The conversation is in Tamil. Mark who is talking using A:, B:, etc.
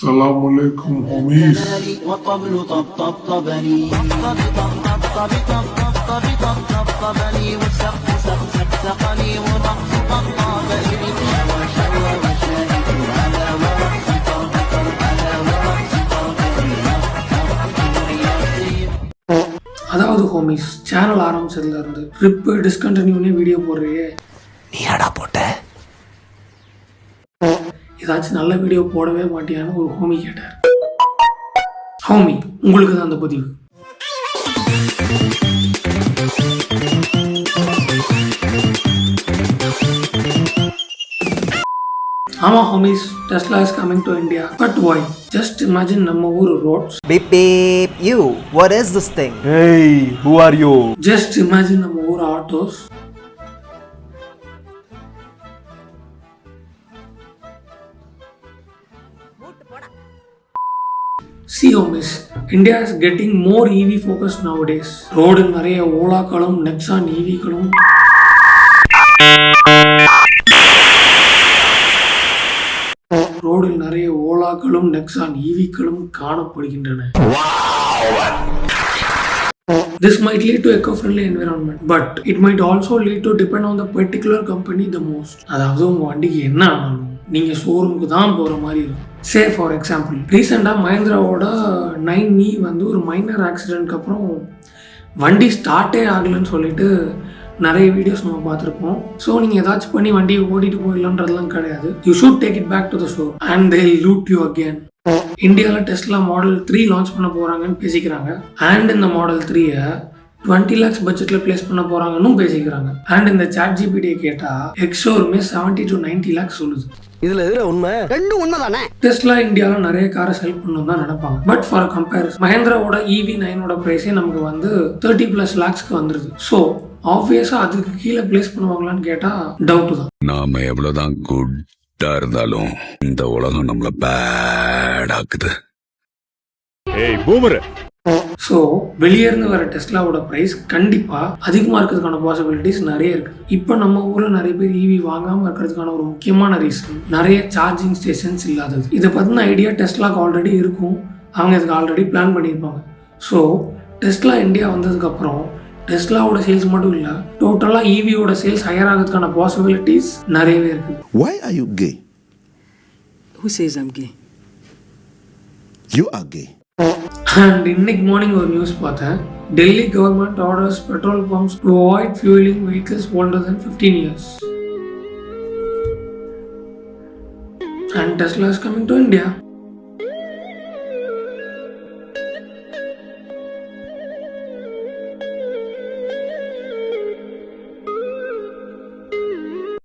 A: السلام عليكم homies.
B: وطبل طبطبني طبطبني والسقف سقسقني والرقص طبطبني شوى شوى وشاهد على ورقص طرطر على ورقص طرطر
C: அதாவது ஹோமிஸ் சேனல் ஆரம்பிச்சதுல இருந்து ட்ரிப்பு டிஸ்கண்டினியூனே வீடியோ போடுறியே
B: நீ அடா போட்ட
C: ஏதாச்சும் நல்ல வீடியோ போடவே மாட்டியான்னு ஒரு ஹோமி கேட்டார். ஹோமி, உங்களுக்கு தான் அந்த பதிவு. ஆமா homies, Tesla is coming to India. But why? Just imagine நம்ம ஊர் roads.
D: Beep beep, you. What is this thing?
E: Hey, who are you?
C: Just imagine நம்ம ஊர் autos. See homies, India is getting more EV focused nowadays. Road நிறைய ஓலாக்களும் நெக்ஸான் ஈவிகளும் ரோடில் நிறைய ஓலாக்களும் நெக்ஸான் ஈவிகளும் காணப்படுகின்றன. This might lead to eco-friendly environment, but it might also lead to depend on the particular company the most. அதாவது உங்க வண்டிக்கு என்ன ஆனாலும் நீங்க ஷோரூமுக்கு தான் போற மாதிரி இருக்கும். சே ஃபார் எக்ஸாம்பிள், ரீசெண்டாக மஹிந்திராவோட 9e வந்து ஒரு மைனர் ஆக்சிடென்ட்க்கு அப்புறம் வண்டி ஸ்டார்ட்டே ஆகலைன்னு சொல்லிட்டு நிறைய வீடியோஸ் நம்ம பார்த்துருப்போம். ஸோ நீங்கள் ஏதாச்சும் பண்ணி வண்டியை ஓடிட்டு போயிடலான்றதுலாம் கிடையாது. You should take it back to the show and they loot you again. இந்தியாவில் டெஸ்லா மாடல் 3 லான்ச் பண்ண போகிறாங்கன்னு பேசிக்கிறாங்க. அண்ட் இந்த மாடல் 3-ஐ 20 lakhs பட்ஜெட்டில் பிளேஸ் பண்ண போகிறாங்கன்னு பேசிக்கிறாங்க. அண்ட் இந்த சாட் ஜிபிடியை கேட்டால் எக்ஸோருமே 70 to 90 lakhs சொல்லுது.
D: இதுல எதுல உண்மை? ரெண்டும் உண்மைதானே.
C: டெஸ்லா இந்தியாவில் நிறைய காரை செல் பண்ணணும் தான் நினைப்பாங்க. பட் ஃபார் கம்பேரிசன் மஹேந்திராவோட EV9ஓட ப்ரைஸே நமக்கு வந்து 30+ lakhsக்கு வந்துருது. ஸோ ஆப்வியஸா அதுக்கு கீழே பிளேஸ் பண்ணுவாங்களான்னு கேட்டா டவுட் தான்.
F: நாம எவ்வளவுதான் குட்டா இருந்தாலும் இந்த உலகம் நம்மள பேட் ஆக்குது.
E: Hey, boomer.
C: ஸோ வெளியே இருந்து வர டெஸ்லாவோட ப்ரைஸ் கண்டிப்பாக அதிகமாக இருக்கிறதுக்கான பாசிபிலிட்டிஸ் நிறைய இருக்குது. இப்போ நம்ம ஊரில் நிறைய பேர் EV வாங்காமல் இருக்கிறதுக்கான ஒரு முக்கியமான ரீசன் நிறைய சார்ஜிங் ஸ்டேஷன்ஸ் இல்லாதது. இதை பற்றின ஐடியா டெஸ்லாக்கு ஆல்ரெடி இருக்கும். அவங்க இதுக்கு ஆல்ரெடி பிளான் பண்ணியிருப்பாங்க. ஸோ டெஸ்லா இந்தியா வந்ததுக்கப்புறம் டெஸ்லாவோட சேல்ஸ் மட்டும் இல்லை, டோட்டலாக EVயோட சேல்ஸ் ஹையர் ஆகிறதுக்கான பாசிபிலிட்டிஸ் நிறையவே இருக்குது.
G: Why are you gay?
H: Who says I'm gay?
G: You are gay.
C: And இன்னைக்கு மார்னிங் ஒரு நியூஸ் பார்த்தேன். Delhi government orders petrol pumps to avoid fuelling vehicles older than 15 years. And Tesla is coming to India.